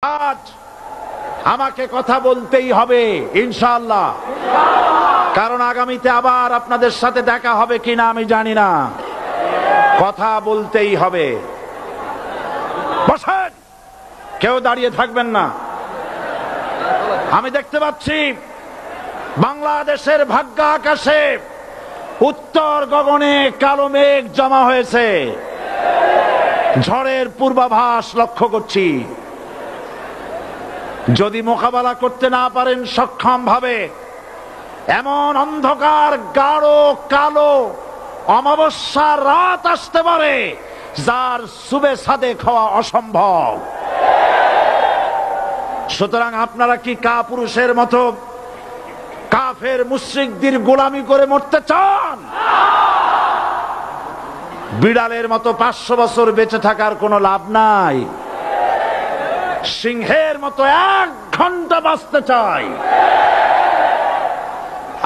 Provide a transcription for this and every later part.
আজ আমাকে কথা বলতেই হবে ইনশাআল্লাহ, কারণ আগামীতে আবার আপনাদের সাথে দেখা হবে কিনা আমি জানি না। কথা বলতেই হবে। বসেন, কেউ দাঁড়িয়ে থাকবেন না। আমি দেখতে পাচ্ছি বাংলাদেশের ভাগ্য আকাশে উত্তর গগনে কালো মেঘ জমা হয়েছে। ঝড়ের পূর্বাভাস লক্ষ্য করছি। যদি মোকাবেলা করতে না পারেন সক্ষম ভাবে, এমন অন্ধকার গাঢ় কালো অমাবস্যার রাত আসতে পারে যার সুবে সাদেক হওয়া অসম্ভব। সুতরাং আপনারা কি কাপুরুষের মতো কাফের মুশরিকদের গোলামি করে মরতে চান? বিড়ালের মতো 500 বছর বেঁচে থাকার কোনো লাভ নাই। সিংহের মতো 1 ঘন্টা বাঁচতে চাই।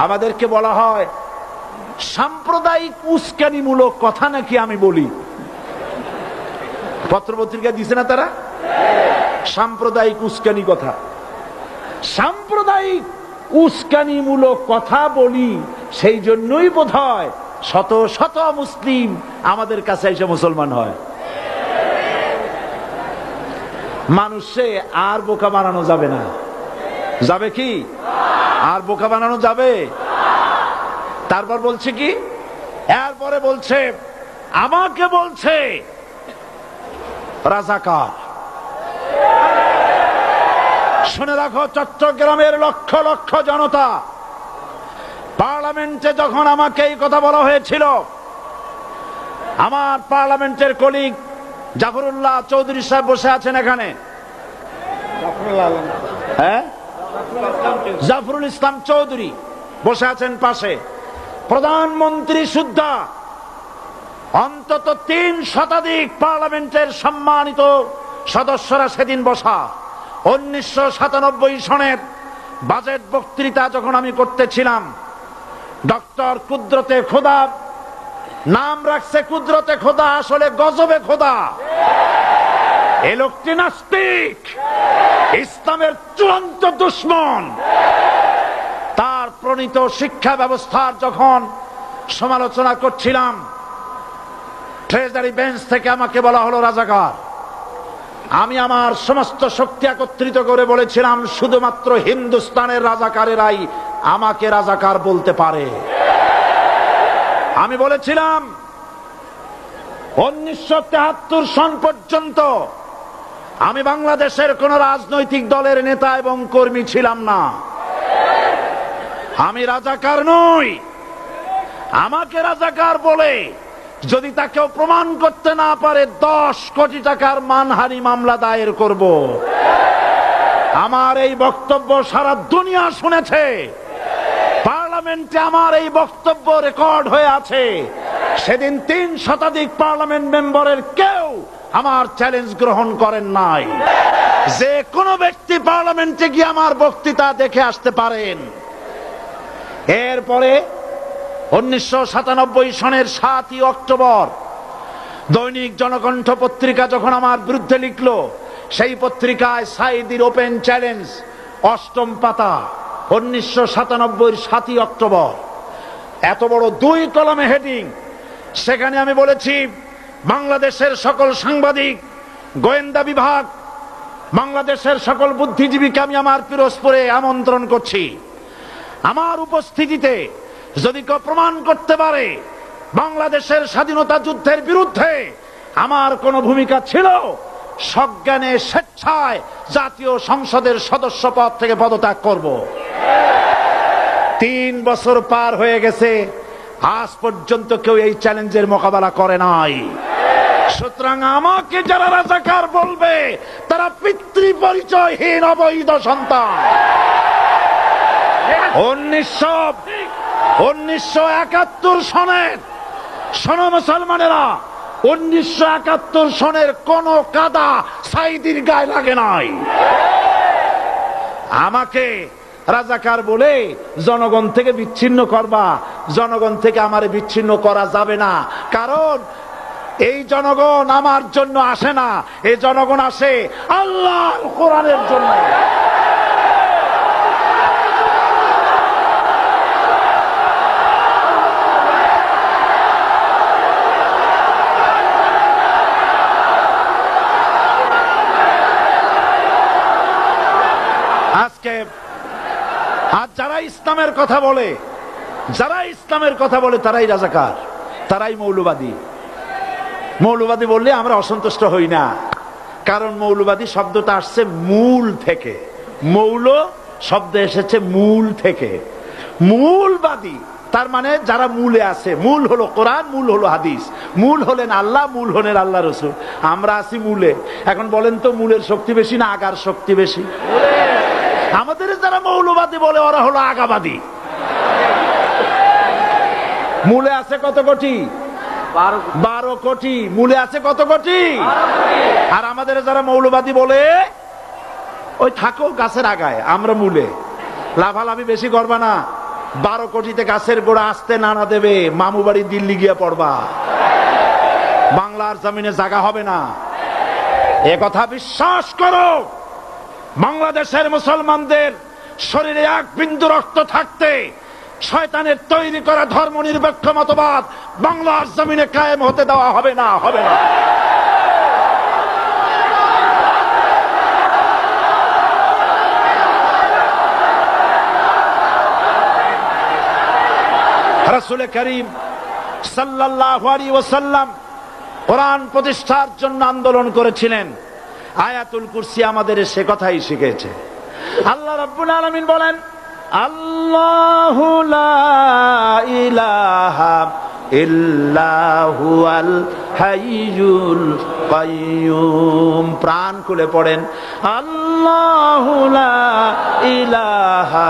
আমাদেরকে বলা হয় সাম্প্রদায়িক উস্কানিমূলক কথা নাকি আমি বলি। পত্রপত্রিকা দিছে না তারা? সাম্প্রদায়িক উস্কানি কথা, সাম্প্রদায়িক উস্কানিমূলক কথা বলি। সেই জন্যই বোধহয় শত শত মুসলিম আমাদের কাছে এসে মুসলমান হয়। মানুষে আর বোকা বানানো যাবে না। যাবে কি? আর বোকা বানানো যাবে? তারপর বলছে কি? এরপরে বলছে আমাকে বলছে রাজাকার। শুনে রাখো চট্টগ্রামের লক্ষ লক্ষ জনতা, পার্লামেন্টে যখন আমাকে এই কথা বলা হয়েছিল, আমার পার্লামেন্টের কলিগ জাফরুল্লাহ চৌধুরী সাহেব বসে আছেন এখানে। হ্যাঁ, জাফরুল ইসলাম চৌধুরী বসে আছেন পাশে। প্রধানমন্ত্রী সুদ্ধা, অন্তত 3 শতাধিক পার্লামেন্টের সম্মানিত সদস্যরা সেদিন বসা। 1997 সনের বাজেট বক্তৃতা যখন আমি করতেছিলাম, ডক্টর কুদরতে খোদা, নাম রাখছে কুদরতে খোদা, আসলে গজবে খোদা। এই লোকটি নাস্তিক, ইসলামের চূড়ান্ত দুশমন। তার প্রণীত শিক্ষা ব্যবস্থার যখন সমালোচনা করছিলাম, ট্রেজারি বেঞ্চ থেকে আমাকে বলা হলো রাজাকার। আমি আমার সমস্ত শক্তি একত্রিত করে বলেছিলাম শুধুমাত্র হিন্দুস্তানের রাজাকারেরাই আমাকে রাজাকার বলতে পারে। আমি বলেছিলাম 1973 সন পর্যন্ত আমি বাংলাদেশের কোন রাজনৈতিক দলের নেতা এবং কর্মী ছিলাম না। আমি রাজাকার নই। আমাকে রাজাকার বলে যদি তাকেও প্রমাণ করতে না পারে 10 কোটি টাকার মানহানি মামলা দায়ের করব। আমার এই বক্তব্য সারা দুনিয়া শুনেছে। পার্লামেন্টে আমার এই বক্তব্য রেকর্ড হয়ে আছে। সেদিন 3 শতাধিক পার্লামেন্ট মেম্বারের কেউ আমার চ্যালেঞ্জ গ্রহণ করেন নাই। যে কোনো ব্যক্তি পার্লামেন্টে গিয়ে আমার বক্তৃতা দেখে আসতে পারেন। এরপরে 1997 সনের 7 অক্টোবর দৈনিক জনকণ্ঠ পত্রিকা যখন আমার বিরুদ্ধে লিখলো, সেই পত্রিকায় সাইদির ওপেন চ্যালেঞ্জ 8ম পাতা, 1997 7 অক্টোবর, এত বড় 2 কলামে হেডিং। সেখানে আমি বলেছি বাংলাদেশের সকল সাংবাদিক, গোয়েন্দা বিভাগ, বাংলাদেশের সকল বুদ্ধিজীবীকে আমি আমার পিরোজপুরে আমন্ত্রণ করছি। আমার উপস্থিতিতে যদি কেউ প্রমাণ করতে পারে বাংলাদেশের স্বাধীনতা যুদ্ধের বিরুদ্ধে আমার কোনো ভূমিকা ছিল, সজ্ঞানে স্বেচ্ছায় জাতীয় সংসদের সদস্য পদ থেকে পদত্যাগ করব। 3 বছর পার হয়ে গেছে, আজ পর্যন্ত কেউ এই চ্যালেঞ্জের মোকাবেলা করে নাই। সুতরাং আমাকে যারা রাজাকার বলবে তারা পিতৃ পরিচয়হীন অবৈধ সন্তান। 1971 সনের, শোনো মুসলমানেরা, 1971 সনের কোন কাদা সাইদির গায়ে লাগে নাই। আমাকে রাজাকার বলে জনগণ থেকে বিচ্ছিন্ন করবা। জনগণ থেকে আমারে বিচ্ছিন্ন করা যাবে না, কারণ এই জনগণ আমার জন্য আসে না, এই জনগণ আসে আল্লাহর কোরআনের জন্য। আজকে আর যারা ইসলামের কথা বলে, তারাই রাজাকার, তারাই মৌলবাদী। মৌলবাদী বললে আমরা অসন্তুষ্ট হই না, কারণ মৌলবাদী শব্দটা আসছে মূল থেকে। মৌল শব্দ এসেছে মূল থেকে। মূলবাদী তার মানে যারা মূলে আছে। মূল হলো কোরআন, মূল হলো হাদিস, মূল হলেন আল্লাহ, মূল হলেন আল্লাহ রসুল। আমরা আছি মূলে। এখন বলেন তো মূলের শক্তি বেশি না আগার শক্তি বেশি? আমাদের যারা মৌলবাদী বলে ওরা হলো আগাবাদী। মূলে আছে কত কোটি? 12 কোটি। মূলে আছে কত কোটি? আর আমাদের যারা মৌলবাদী বলে ওই থাকো গাছের আগায়, আমরা মূলে। লাভালাভি বেশি করবা না, 12 কোটিতে গাছের গোড়া আসতে নানা দেবে, মামু বাড়ি দিল্লি গিয়ে পড়বা, বাংলার জমিনে জায়গা হবে না। এ কথা বিশ্বাস করো। বাংলাদেশের মুসলমানদের শরীরে এক বিন্দু রক্ত থাকতে শয়তানের তৈরি করা ধর্ম নিরপেক্ষ মতবাদ বাংলার জমিনে কায়েম হতে দেওয়া হবে না, হবে না। রাসূল করিম সাল্লাল্লাহু আলাইহি ওয়াসাল্লাম কোরআন প্রতিষ্ঠার জন্য আন্দোলন করেছিলেন। আয়াতুল কুরসি আমাদের সে কথাই শিখেছে। আল্লাহ রাব্বুল আলামিন বলেন, আল্লাহু লা ইলাহা ইল্লা হুয়াল হাইয়ুল কাইয়্যুম। প্রাণ খুলে পড়েন, আল্লাহু লা ইলাহা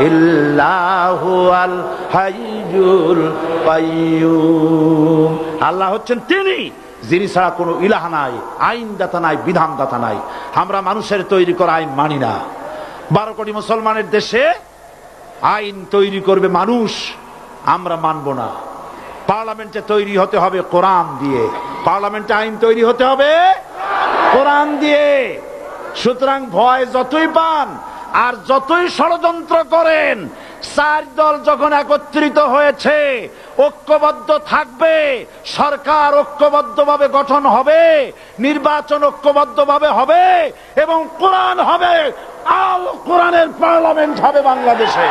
ইল্লা হুয়াল হাইয়ুল কাইয়্যুম। আল্লাহ হচ্ছেন তিনি, যিনি ছাড়া কোনো ইলাহা নাই, আইনদাতা নাই, বিধানদাতা নাই। আমরা মানুষের তৈরি করা আইন মানি না। 12 কোটি মুসলমানের দেশে আইন তৈরি করবে মানুষ, আমরা মানব না। পার্লামেন্টে তৈরি হতে হবে কোরআন দিয়ে, পার্লামেন্টে আইন তৈরি হতে হবে কোরআন দিয়ে। সুতরাং ভয় যতই পান আর যতই ষড়যন্ত্র করেন, 4 দল যখন একত্রিত হয়েছে, ঐক্যবদ্ধ থাকবে, সরকার ঐক্যবদ্ধভাবে গঠন হবে, নির্বাচন ঐক্যবদ্ধভাবে হবে এবং কোরআন হবে, আল কোরআনের পার্লামেন্ট হবে বাংলাদেশে।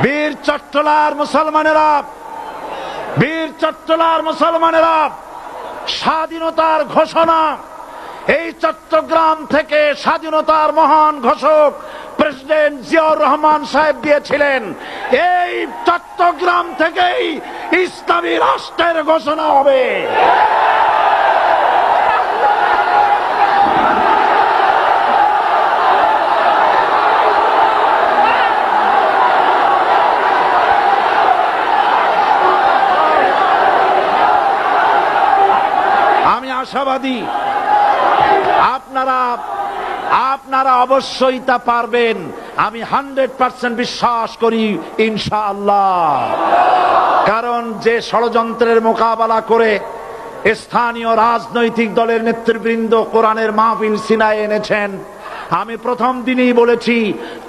বীর চট্টলার মুসলমানেরা, বীর চট্টলার মুসলমানেরা স্বাধীনতার ঘোষণা এই চট্টগ্রাম থেকে স্বাধীনতার মহান ঘোষক প্রেসিডেন্ট জিয়াউর রহমান সাহেব দিয়েছিলেন। এই চট্টগ্রাম থেকেই ইসলামী রাষ্ট্রের ঘোষণা হবে। আশাবাদী আপনারা অবশ্যই তা পারবেন। আমি 100% বিশ্বাস করি ইনশাআল্লাহ। কারণ যে ষড়যন্ত্রের মোকাবেলা করে স্থানীয় রাজনৈতিক দলের নেতৃবৃন্দ কোরআনের মাহফিল সিনায় এনেছেন, আমি প্রথম দিনই বলেছি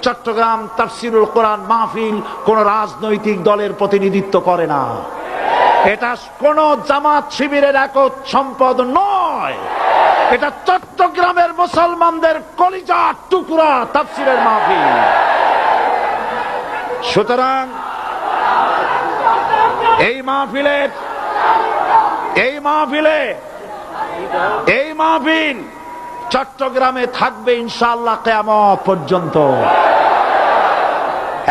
চট্টগ্রাম তাফসিরুল কোরআন মাহফিল কোন রাজনৈতিক দলের প্রতিনিধিত্ব করে না। এটা কোন জামাত শিবিরের একক সম্পদ নয়, এটা চট্টগ্রামের মুসলমানদের কলিজার টুকরা তাফসিরের মাহফিল। সুতরাং এই মাহফিল চট্টগ্রামে থাকবে ইনশাআল্লাহ কিয়ামত পর্যন্ত।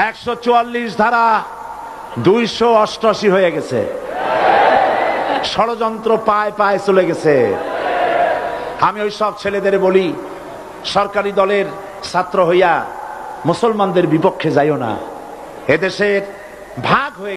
144 ধারা 288 হয়ে গেছে, ষড়যন্ত্র পায় পায় চলে গেছে। আমি ওই সব ছেলেদের বলি, সরকারি দলের ছাত্র হইয়া মুসলমানদের বিপক্ষে যাইও না। এদেশের ভাগ হয়ে